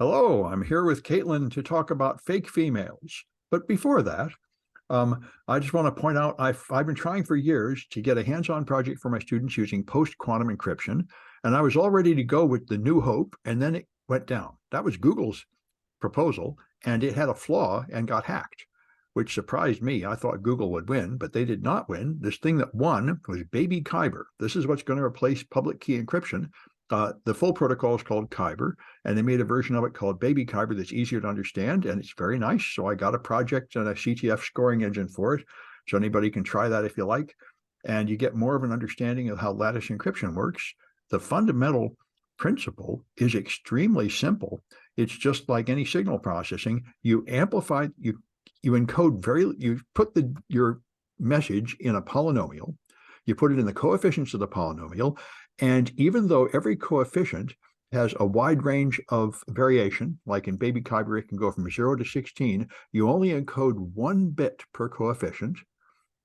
Hello, I'm here with Caitlin to talk about fake females. But before that, I just want to point out I've been trying for years to get a hands-on project for my students using post-quantum encryption, and I was all ready to go with the New Hope, and then it went down. That was Google's proposal, and it had a flaw and got hacked, which surprised me. I thought Google would win, but they did not win. This thing that won was Baby Kyber. This is what's going to replace public key encryption. The full protocol is called Kyber, and they made a version of it called Baby Kyber that's easier to understand, and it's very nice. So I got a project and a CTF scoring engine for it, so anybody can try that if you like, and you get more of an understanding of how lattice encryption works. The fundamental principle is extremely simple. It's just like any signal processing. You amplify, you encode you put your message in a polynomial, you put it in the coefficients of the polynomial, and even though every coefficient has a wide range of variation, like in Baby Kyber, it can go from 0 to 16, you only encode 1 bit per coefficient.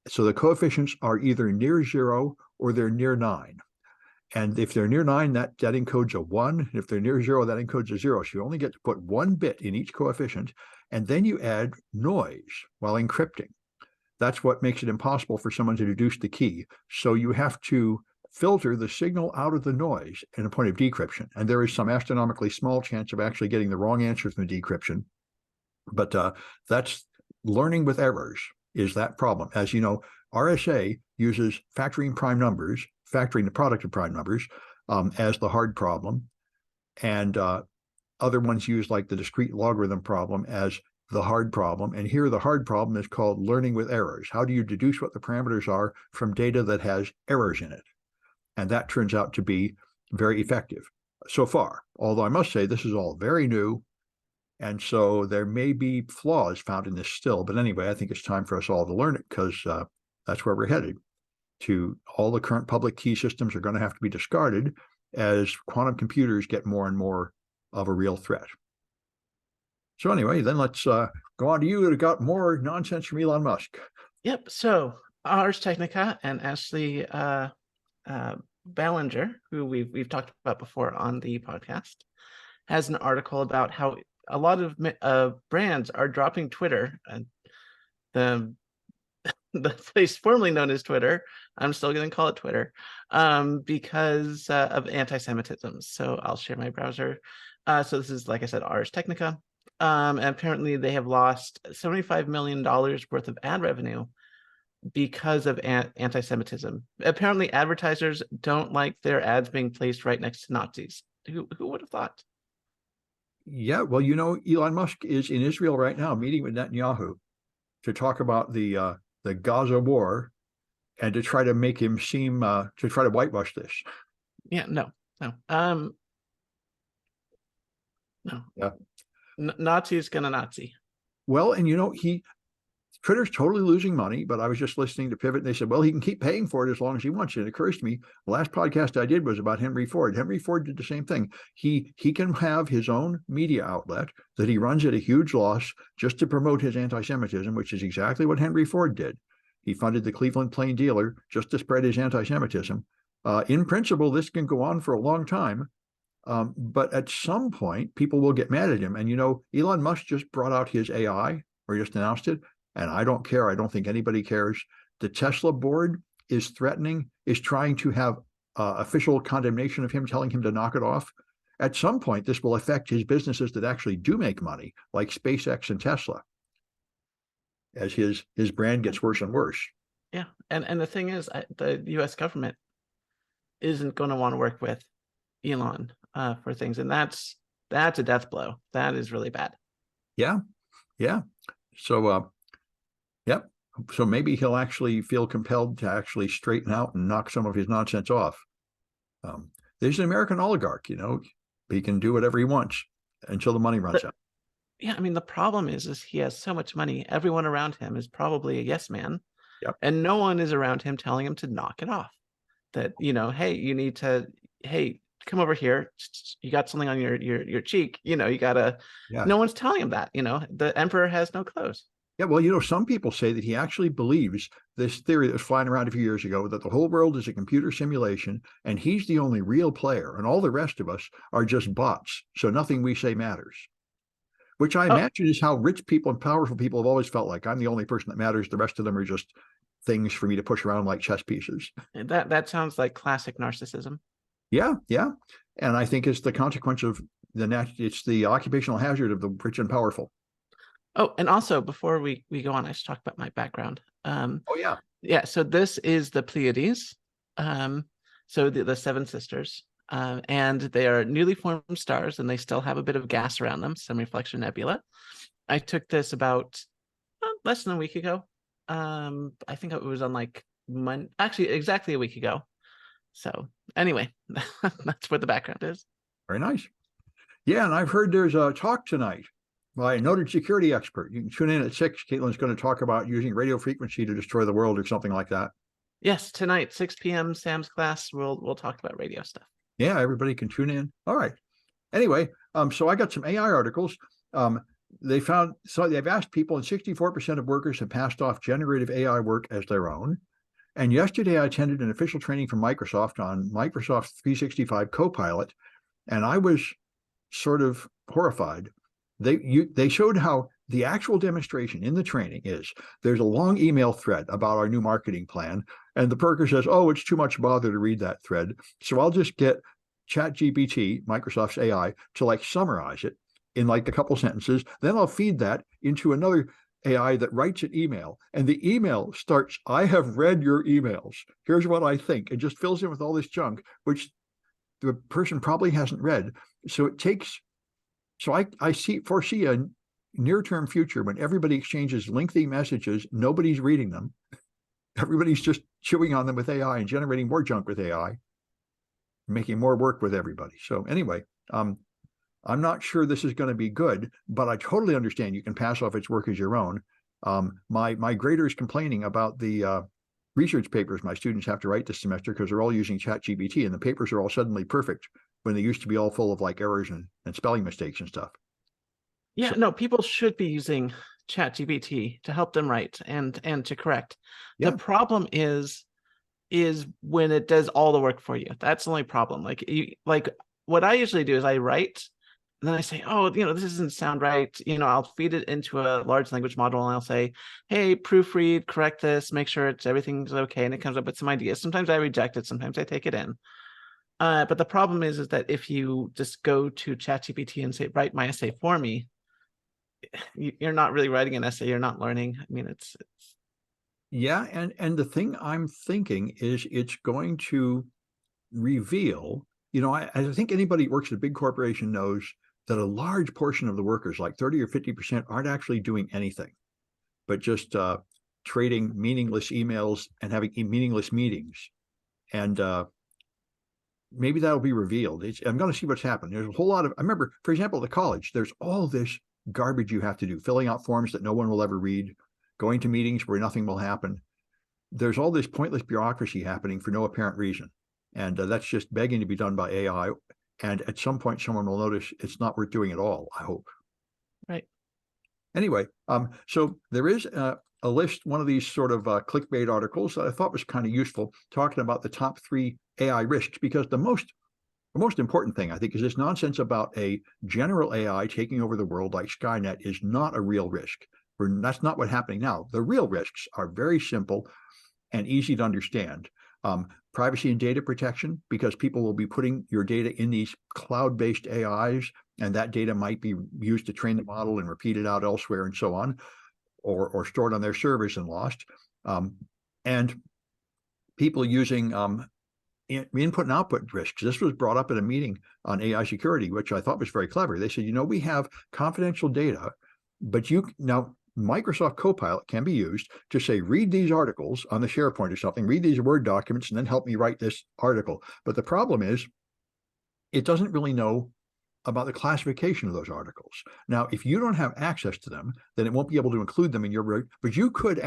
So the coefficients are either near 0 or they're near 9. And if they're near 9, that encodes a 1. And if they're near 0, that encodes a 0. So you only get to put 1 bit in each coefficient, and then you add noise while encrypting. That's what makes it impossible for someone to deduce the key. So you have to filter the signal out of the noise in a point of decryption. And there is some astronomically small chance of actually getting the wrong answer from the decryption. But that's learning with errors is that problem. As you know, RSA uses factoring prime numbers, factoring the product of prime numbers as the hard problem. And other ones use like the discrete logarithm problem as the hard problem. And here the hard problem is called learning with errors. How do you deduce what the parameters are from data that has errors in it? And that turns out to be very effective so far. Although I must say this is all very new. And so there may be flaws found in this still. But anyway, I think it's time for us all to learn it because that's where we're headed. To all the current public key systems are going to have to be discarded as quantum computers get more and more of a real threat. So anyway, then let's go on to you that got more nonsense from Elon Musk. Yep. So Ars Technica and Ashley Ballinger, who we've talked about before on the podcast, has an article about how a lot of brands are dropping Twitter, and the place formerly known as Twitter. I'm still going to call it Twitter because of anti-Semitism. So I'll share my browser. So this is, like I said, Ars Technica. And apparently they have lost $75 million worth of ad revenue because of anti-Semitism. Apparently advertisers don't like their ads being placed right next to Nazis. Who would have thought? Yeah, well, you know, Elon Musk is in Israel right now meeting with Netanyahu to talk about the Gaza war and to try to make him seem to try to whitewash this. Yeah, no. No. Yeah. Nazi's gonna Nazi. Well, and you know, Twitter's totally losing money, but I was just listening to Pivot and they said, well, he can keep paying for it as long as he wants. And it occurs to me, the last podcast I did was about Henry Ford. Henry Ford did the same thing. He can have his own media outlet that he runs at a huge loss just to promote his anti-Semitism, which is exactly what Henry Ford did. He funded the Cleveland Plain Dealer just to spread his anti-Semitism. In principle, this can go on for a long time. But at some point, people will get mad at him. And, you know, Elon Musk just brought out his AI or just announced it. And I don't care. I don't think anybody cares. The Tesla board is trying to have official condemnation of him, telling him to knock it off. At some point, this will affect his businesses that actually do make money, like SpaceX and Tesla, as his brand gets worse and worse. Yeah. And the thing is, the U.S. government isn't going to want to work with Elon for things. And that's a death blow. That is really bad. Yeah. Yeah. So, yep. So maybe he'll actually feel compelled to actually straighten out and knock some of his nonsense off. There's an American oligarch, you know, he can do whatever he wants until the money runs out. Yeah, I mean, the problem is he has so much money. Everyone around him is probably a yes man. Yep. And no one is around him telling him to knock it off. That, you know, hey, come over here. You got something on your cheek. You know, you gotta. Yeah. No one's telling him that. You know, the emperor has no clothes. Yeah, well, some people say that he actually believes this theory that was flying around a few years ago, that the whole world is a computer simulation and he's the only real player and all the rest of us are just bots. So nothing we say matters, which I Oh, imagine is how rich people and powerful people have always felt like. I'm the only person that matters. The rest of them are just things for me to push around like chess pieces. that sounds like classic narcissism. Yeah, yeah. And I think it's the consequence of it's the occupational hazard of the rich and powerful. Oh, and also before we go on, I should talk about my background. Oh, yeah. Yeah, so this is the Pleiades. So the seven sisters. And they are newly formed stars, and they still have a bit of gas around them, some reflection nebula. I took this about less than a week ago. I think it was on like actually exactly a week ago. So anyway, that's where the background is. Very nice. Yeah, and I've heard there's a talk tonight by a noted security expert. You can tune in at 6. Caitlin's going to talk about using radio frequency to destroy the world or something like that. Yes, tonight, 6 p.m. Sam's class. We'll talk about radio stuff. Yeah, everybody can tune in. All right. Anyway, so I got some AI articles. They've asked people, and 64% of workers have passed off generative AI work as their own. And yesterday I attended an official training from Microsoft on Microsoft 365 Copilot, and I was sort of horrified. They showed how the actual demonstration in the training is there's a long email thread about our new marketing plan, and the perker says, oh, it's too much bother to read that thread, so I'll just get ChatGPT, Microsoft's AI, to like summarize it in like a couple sentences. Then I'll feed that into another AI that writes an email, and the email starts, I have read your emails, here's what I think, and just fills in with all this junk which the person probably hasn't read. So I foresee a near-term future when everybody exchanges lengthy messages, nobody's reading them, everybody's just chewing on them with AI and generating more junk with AI, making more work with everybody. So anyway, I'm not sure this is going to be good, but I totally understand you can pass off its work as your own. My grader is complaining about the research papers my students have to write this semester because they're all using ChatGPT, and the papers are all suddenly perfect when they used to be all full of like errors and spelling mistakes and stuff. Yeah, So, no, people should be using ChatGPT to help them write and to correct. yeah. The problem is when it does all the work for you. That's the only problem. Like what I usually do is I write, and then I say, oh, this doesn't sound right. I'll feed it into a large language model, and I'll say, hey, proofread, correct this, make sure everything's okay, and it comes up with some ideas. Sometimes I reject it, sometimes I take it in. But the problem is that if you just go to ChatGPT and say, write my essay for me, you're not really writing an essay. You're not learning. I mean, it's Yeah, and the thing I'm thinking is it's going to reveal, I think anybody who works at a big corporation knows that a large portion of the workers, like 30 or 50%, aren't actually doing anything, but just trading meaningless emails and having meaningless meetings. And maybe that'll be revealed. I'm going to see what's happened. There's a whole lot of, I remember, for example, at the college, there's all this garbage you have to do, filling out forms that no one will ever read, going to meetings where nothing will happen. There's all this pointless bureaucracy happening for no apparent reason. And that's just begging to be done by AI. And at some point, someone will notice it's not worth doing at all, I hope. right. Anyway, so there is a list, one of these sort of clickbait articles that I thought was kind of useful, talking about the top 3 AI risks, because the most important thing, I think, is this nonsense about a general AI taking over the world like Skynet is not a real risk. That's not what's happening now. The real risks are very simple and easy to understand. Privacy and data protection, because people will be putting your data in these cloud-based AIs, and that data might be used to train the model and repeat it out elsewhere and so on, or stored on their servers and lost. And people using input and output risks. This was brought up at a meeting on AI security, which I thought was very clever. They said, we have confidential data, but now Microsoft Copilot can be used to say, read these articles on the SharePoint or something, read these Word documents, and then help me write this article. But the problem is it doesn't really know about the classification of those articles. Now, if you don't have access to them, then it won't be able to include them in your, but you could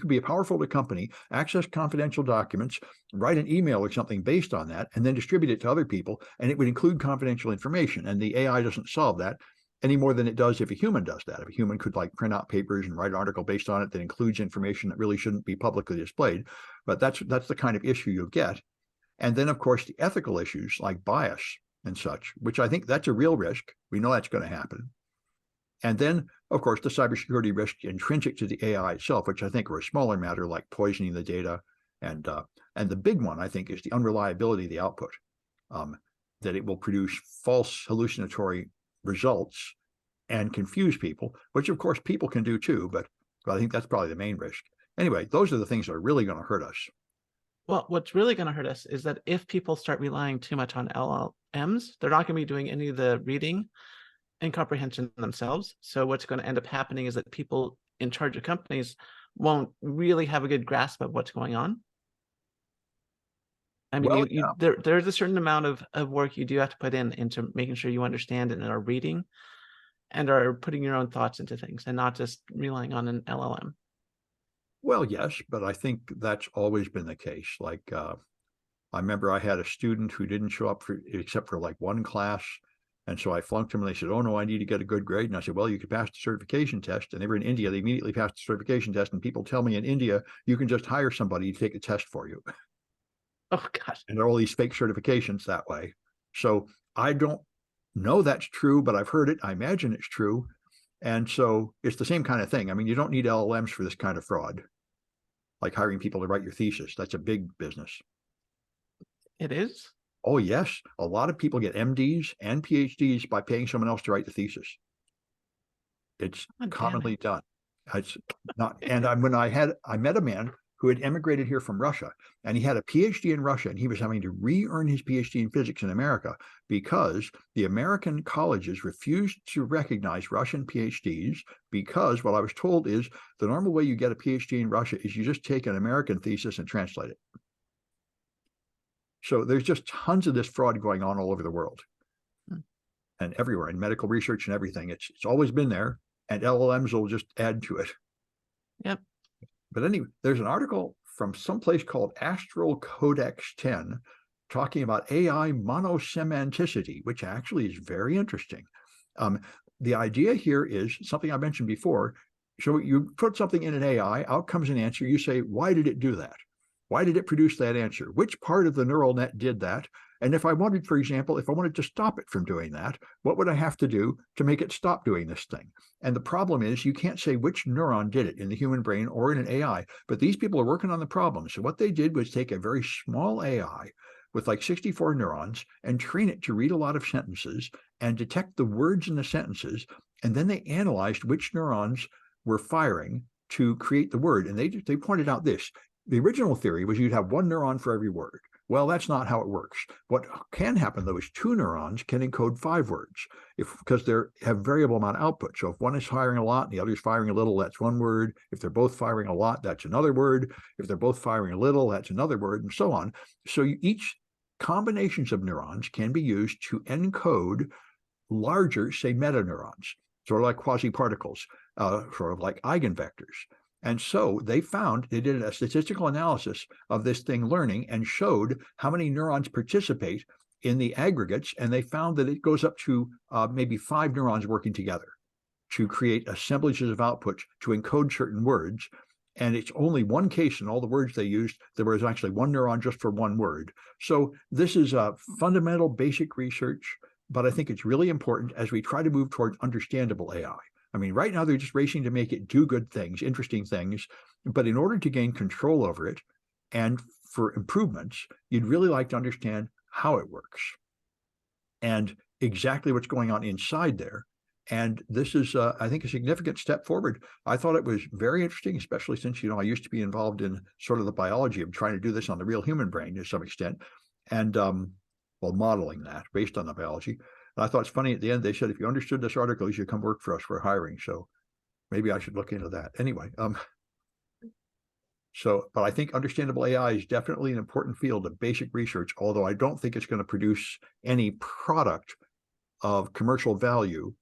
be a powerful company, access confidential documents, write an email or something based on that, and then distribute it to other people, and it would include confidential information. And the AI doesn't solve that. any more than it does if a human does that. If a human could like print out papers and write an article based on it that includes information that really shouldn't be publicly displayed. But that's the kind of issue you'll get. And then, of course, the ethical issues like bias and such, which I think that's a real risk. We know that's going to happen. And then, of course, the cybersecurity risk intrinsic to the AI itself, which I think are a smaller matter, like poisoning the data. And the big one, I think, is the unreliability of the output, that it will produce false hallucinatory results and confuse people, which, of course, people can do too. But I think that's probably the main risk. Anyway, those are the things that are really going to hurt us. Well, what's really going to hurt us is that if people start relying too much on LLMs, they're not going to be doing any of the reading and comprehension themselves. So what's going to end up happening is that people in charge of companies won't really have a good grasp of what's going on. I mean, Well, there's a certain amount of work you do have to put into making sure you understand it and are reading and are putting your own thoughts into things and not just relying on an LLM. Well, yes, but I think that's always been the case. Like, I remember I had a student who didn't show up except for like one class. And so I flunked him and they said, oh, no, I need to get a good grade. And I said, well, you could pass the certification test. And they were in India. They immediately passed the certification test. And people tell me in India, you can just hire somebody to take the test for you. Oh, gosh. And there are all these fake certifications that way. So I don't know that's true, but I've heard it. I imagine it's true. And so it's the same kind of thing. I mean, you don't need LLMs for this kind of fraud, like hiring people to write your thesis. That's a big business. It is? Oh, yes. A lot of people get MDs and PhDs by paying someone else to write the thesis. It's commonly done. It's not. And I met a man who had emigrated here from Russia, and he had a PhD in Russia, and he was having to re-earn his PhD in physics in America because the American colleges refused to recognize Russian PhDs because what I was told is the normal way you get a PhD in Russia is you just take an American thesis and translate it. So there's just tons of this fraud going on all over the world and everywhere in medical research and everything. It's always been there, and LLMs will just add to it. Yep. But anyway, there's an article from someplace called Astral Codex 10 talking about AI monosemanticity, which actually is very interesting. The idea here is something I mentioned before. So you put something in an AI, out comes an answer. You say, why did it do that? Why did it produce that answer? Which part of the neural net did that? And if I wanted, for example, if I wanted to stop it from doing that, what would I have to do to make it stop doing this thing? And the problem is you can't say which neuron did it in the human brain or in an AI, but these people are working on the problem. So what they did was take a very small AI with like 64 neurons and train it to read a lot of sentences and detect the words in the sentences. And then they analyzed which neurons were firing to create the word. And they pointed out this. The original theory was you'd have one neuron for every word. Well, that's not how it works. What can happen, though, is two neurons can encode 5 words because they have variable amount of output. So if one is firing a lot and the other is firing a little, that's one word. If they're both firing a lot, that's another word. If they're both firing a little, that's another word, and so on. So each combinations of neurons can be used to encode larger, say, metaneurons, sort of like quasi-particles, sort of like eigenvectors. And so they did a statistical analysis of this thing learning and showed how many neurons participate in the aggregates. And they found that it goes up to maybe 5 neurons working together to create assemblages of outputs to encode certain words. And it's only one case in all the words they used, there was actually one neuron just for one word. So this is a fundamental basic research, but I think it's really important as we try to move towards understandable AI. I mean, right now they're just racing to make it do good things, interesting things. But in order to gain control over it and for improvements, you'd really like to understand how it works and exactly what's going on inside there. And this is, I think, a significant step forward. I thought it was very interesting, especially since, I used to be involved in sort of the biology of trying to do this on the real human brain to some extent. And, modeling that based on the biology. And I thought it's funny at the end, they said, if you understood this article, you should come work for us. We're hiring. So maybe I should look into that. Anyway, but I think understandable AI is definitely an important field of basic research, although I don't think it's going to produce any product of commercial value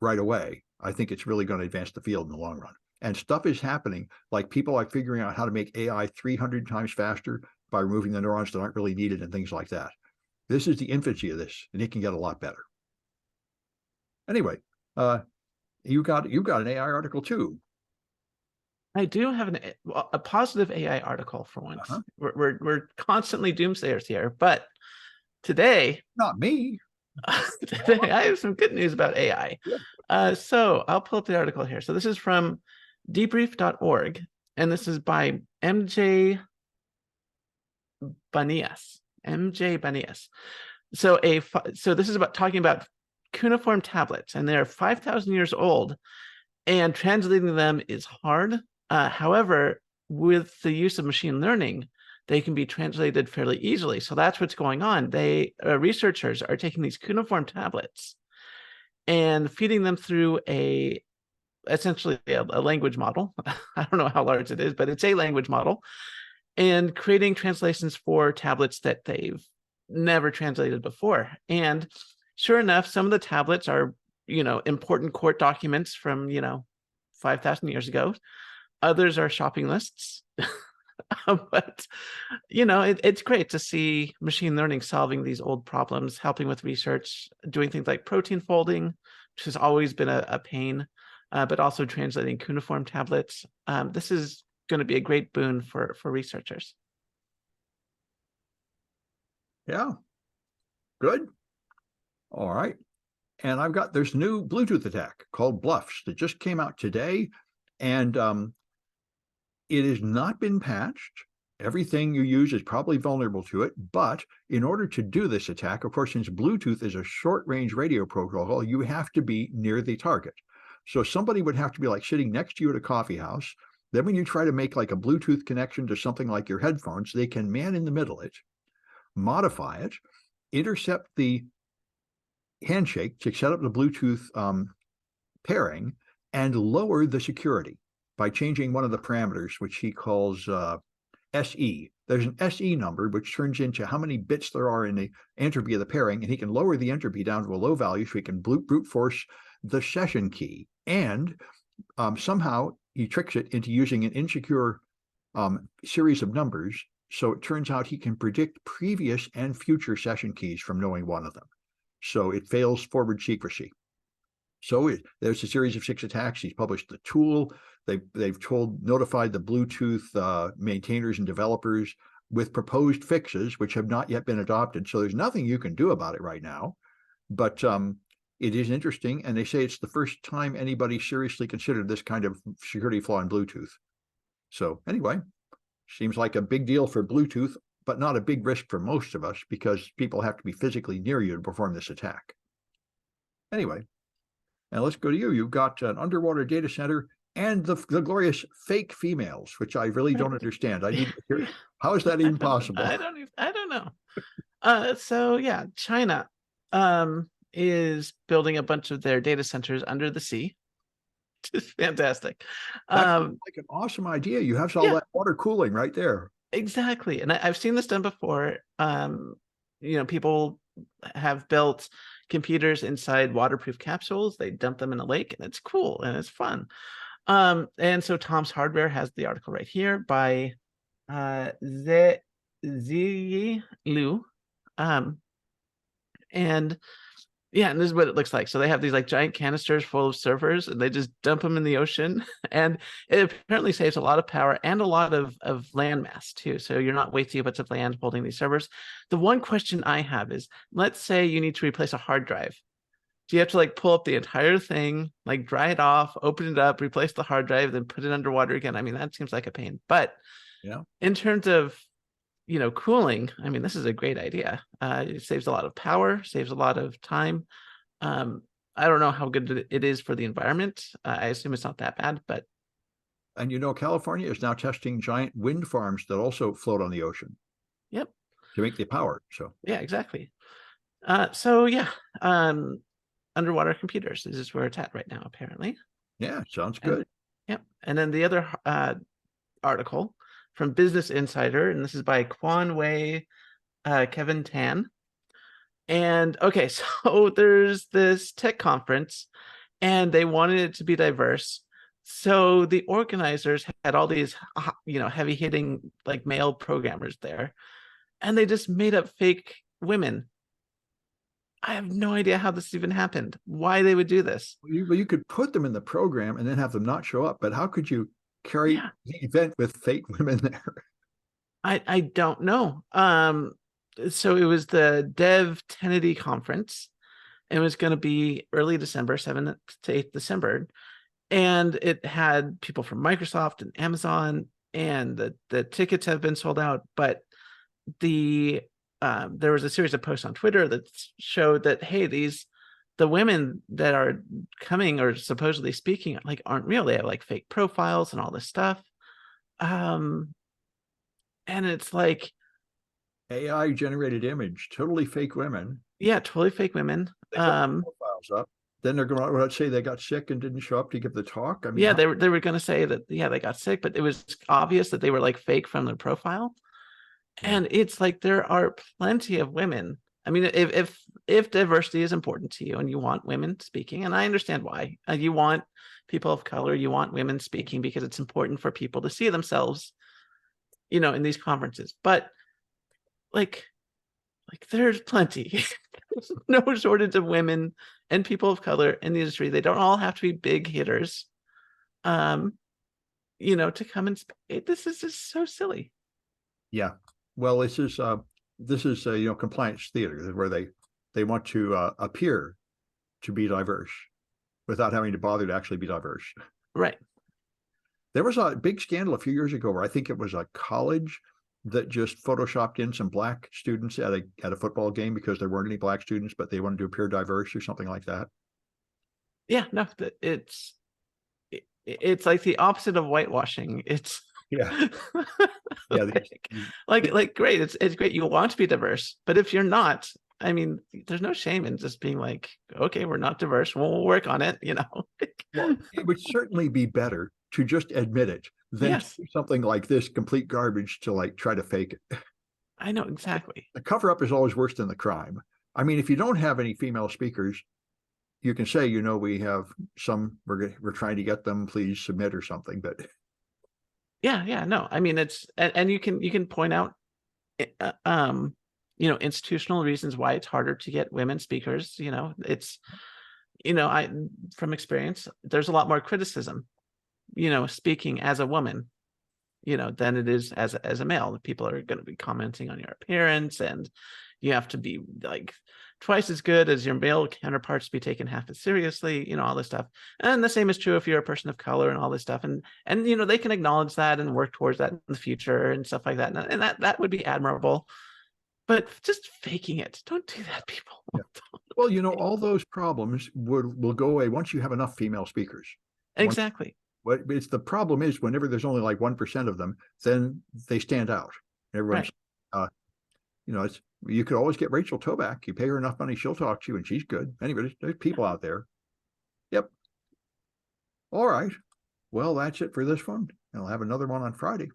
right away. I think it's really going to advance the field in the long run. And stuff is happening, like people are figuring out how to make AI 300 times faster by removing the neurons that aren't really needed and things like that. This is the infancy of this, and it can get a lot better. Anyway, You got an AI article too. I do have a positive AI article for once. Uh-huh. We're constantly doomsayers here, but today, Not me. today I have some good news about AI. So I'll pull up the article here. So this is from debrief.org, and this is by MJ Banias. MJ Banias. So this is about talking about cuneiform tablets, and they're 5,000 years old, and translating them is hard. However, with the use of machine learning, they can be translated fairly easily. So that's what's going on. Researchers are taking these cuneiform tablets and feeding them through essentially a language model. I don't know how large it is, but it's a language model, and creating translations for tablets that they've never translated before. And sure enough, some of the tablets are, important court documents from, 5,000 years ago. Others are shopping lists. But, it's great to see machine learning solving these old problems, helping with research, doing things like protein folding, which has always been a pain, but also translating cuneiform tablets. This is going to be a great boon for researchers. Yeah. Good. All right. And there's a new Bluetooth attack called Bluffs that just came out today. And it has not been patched. Everything you use is probably vulnerable to it. But in order to do this attack, of course, since Bluetooth is a short-range radio protocol, you have to be near the target. So somebody would have to be like sitting next to you at a coffee house. Then when you try to make like a Bluetooth connection to something like your headphones, they can man in the middle it, modify it, intercept the handshake to set up the Bluetooth pairing, and lower the security by changing one of the parameters, which he calls SE. There's an SE number, which turns into how many bits there are in the entropy of the pairing, and he can lower the entropy down to a low value so he can brute force the session key. And somehow he tricks it into using an insecure series of numbers. So it turns out he can predict previous and future session keys from knowing one of them. So it fails forward secrecy. So there's a series of 6 attacks. He's published the tool. They've notified the Bluetooth maintainers and developers with proposed fixes, which have not yet been adopted. So there's nothing you can do about it right now. But it is interesting, and they say it's the first time anybody seriously considered this kind of security flaw in Bluetooth. So anyway, seems like a big deal for Bluetooth, but not a big risk for most of us because people have to be physically near you to perform this attack. Anyway, and let's go to you. You've got an underwater data center and the glorious fake females, which I really don't understand. I need to hear, how is that even possible? I don't know. So yeah, China is building a bunch of their data centers under the sea. Just fantastic. That's like an awesome idea. You have all that water cooling right there. Exactly. And I've seen this done before. People have built computers inside waterproof capsules. They dump them in a lake, and it's cool and it's fun. And so Tom's Hardware has the article right here by Ziyi Liu. And this is what it looks like. So they have these like giant canisters full of servers, and they just dump them in the ocean. And it apparently saves a lot of power and a lot of land mass too. So you're not wasting a bunch of land holding these servers. The one question I have is, let's say you need to replace a hard drive. Do you have to like pull up the entire thing, like dry it off, open it up, replace the hard drive, then put it underwater again? I mean, that seems like a pain. But in terms of cooling, I mean, this is a great idea. It saves a lot of power, saves a lot of time. I don't know how good it is for the environment. I assume it's not that bad, but. And California is now testing giant wind farms that also float on the ocean. Yep. To make the power. So. Yeah, exactly. Underwater computers. This is where it's at right now, apparently. Yeah, sounds good. And then the other article from Business Insider, and this is by Quan Wei, Kevin Tan. And okay, so there's this tech conference, and they wanted it to be diverse. So the organizers had all these, heavy hitting like male programmers there, and they just made up fake women. I have no idea how this even happened, why they would do this. Well, you could put them in the program and then have them not show up, but how could you carry Yeah, the event with fake women there? I don't know. So it was the Dev Kennedy conference. It was going to be early December, 7th to 8th December. And it had people from Microsoft and Amazon, and the tickets have been sold out. But there was a series of posts on Twitter that showed that, hey, the women that are coming or supposedly speaking like aren't real. They have like fake profiles and all this stuff. And it's like, AI generated image, totally fake women. yeah, totally fake women. They put their profiles up. Then they're going to say they got sick and didn't show up to give the talk. I mean, Yeah, they were going to say that, yeah, they got sick, but it was obvious that they were like fake from their profile. yeah. And it's like there are plenty of women. I mean, if diversity is important to you and you want women speaking, and I understand why, you want people of color, you want women speaking because it's important for people to see themselves, in these conferences. But like there's plenty. There's no shortage of women and people of color in the industry. They don't all have to be big hitters, to come and speak. This is just so silly. Yeah. Well, this is compliance theater where they want to appear to be diverse without having to bother to actually be diverse. Right. There was a big scandal a few years ago where I think it was a college that just photoshopped in some black students at a football game because there weren't any black students, but they wanted to appear diverse or something like that. Yeah, no, it's like the opposite of whitewashing. It's Yeah. Yeah. like great. It's great. You want to be diverse, but if you're not, I mean, there's no shame in just being like, okay, we're not diverse. We'll work on it. Well, it would certainly be better to just admit it than Yes, to do something like this complete garbage to like try to fake it. I know exactly. The cover up is always worse than the crime. I mean, if you don't have any female speakers, you can say, we have some, we're trying to get them, please submit or something. But Yeah, no. I mean, it's and you can point out, institutional reasons why it's harder to get women speakers. It's, I from experience, there's a lot more criticism, speaking as a woman, than it is as a male. People are going to be commenting on your appearance, and you have to be like twice as good as your male counterparts to be taken half as seriously, all this stuff. And the same is true if you're a person of color and all this stuff. And they can acknowledge that and work towards that in the future and stuff like that. And that would be admirable. But just faking it, don't do that, people. yeah. Well, all those problems will go away once you have enough female speakers. Exactly. What it's the problem is whenever there's only like 1% of them, then they stand out. Everyone's, Right. It's you could always get Rachel Toback. You pay her enough money, she'll talk to you, and she's good. Anyway, there's people out there. Yep. All right. Well, that's it for this one. I'll have another one on Friday.